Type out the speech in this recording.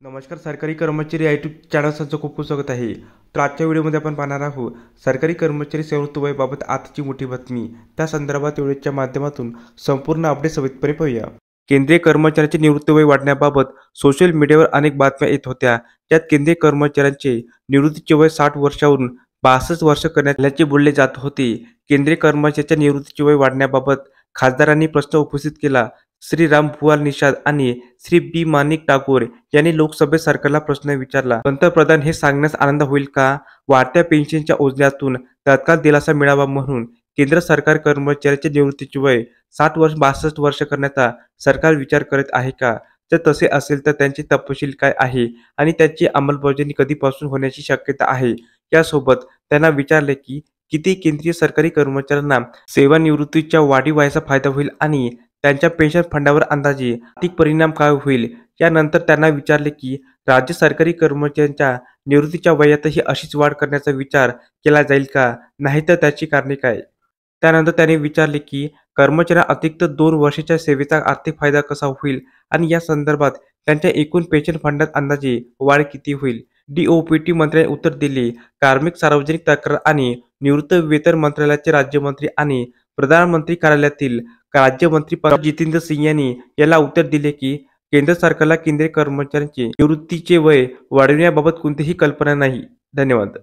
नमस्कार सरकारी कर्मचारी यूट्यूब चॅनल तुमचं खूप खूप स्वागत आहे. तर आजच्या व्हिडिओमध्ये आपण पाहणार आहोत सरकारी कर्मचारी सेवानिवृत्ती वयाबाबत आजची मोठी बातमी. त्या संदर्भात व्हिडिओच्या माध्यमातून संपूर्ण अपडेट सविस्तरपणे पाहूया. केंद्रीय कर्मचाऱ्यांचे निवृत्ती वय वाढण्याबाबत सोशल मीडियावर अनेक बातम्या येत होत्या. त्यात केंद्रीय कर्मचाऱ्यांचे निवृत्तीचे वय 60 वर्षावरून 62 वर्ष करण्यात आल्याचे बोलले जात होते. केंद्रीय कर्मचाऱ्यांच्या निवृत्तीचे वय वाढण्याबाबत खासदारांनी प्रश्न उपस्थित केला. श्री रामभुवाल निषाद आणि श्री बी माणिक टागोर यांनी लोकसभेत सरकारला प्रश्न विचारला. पंतप्रधान हे सांगण्यास आनंद होईल का? वाढत्या पेन्शनच्या ओझ्यातून तात्काळ दिलासा मिळावा म्हणून केंद्र सरकार कर्मचाऱ्यांचे निवृत्तीचे वय 60 वर्ष 62 वर्ष करण्याचा सरकार विचार करत आहे का? जर तसे असेल तर त्यांचे तपशील काय आहे आणि त्याची अंमलबजावणी कधीपासून होण्याची शक्यता आहे? यासोबत त्यांना विचारले की किती केंद्रीय सरकारी कर्मचाऱ्यांना सेवानिवृत्तीच्या वाढीव वयाचा फायदा होईल आणि त्यांच्या पेन्शन फंडावर अंदाजे आर्थिक परिणाम काय होईल? यानंतर त्यांना विचारले की राज्य सरकारी कर्मचाऱ्यांच्या निवृत्तीच्या वयातही अशीच वाढ करण्याचा विचार केला जाईल का? नाहीतर त्याची कारणे काय? त्यानंतर त्यांनी विचारले की कर्मचाऱ्यांना अतिरिक्त 2 वर्षाच्या सेवेचा आर्थिक फायदा कसा होईल आणि या संदर्भात त्यांच्या एकूण पेन्शन फंडात अंदाजे वाढ किती होईल? डी-ओ-पी-टी मंत्र्यांनी उत्तर दिले. कार्मिक, सार्वजनिक तक्रार आणि निवृत्तीवेतन मंत्रालयाचे राज्यमंत्री आणि प्रधानमंत्री कार्यालयातील राज्यमंत्री पंकज जितेंद्र सिंह यांनी याला उत्तर दिले की केंद्र सरकारला केंद्रीय कर्मचाऱ्यांचे निवृत्तीचे वय वाढविण्याबाबत कोणतीही कल्पना नाही. धन्यवाद.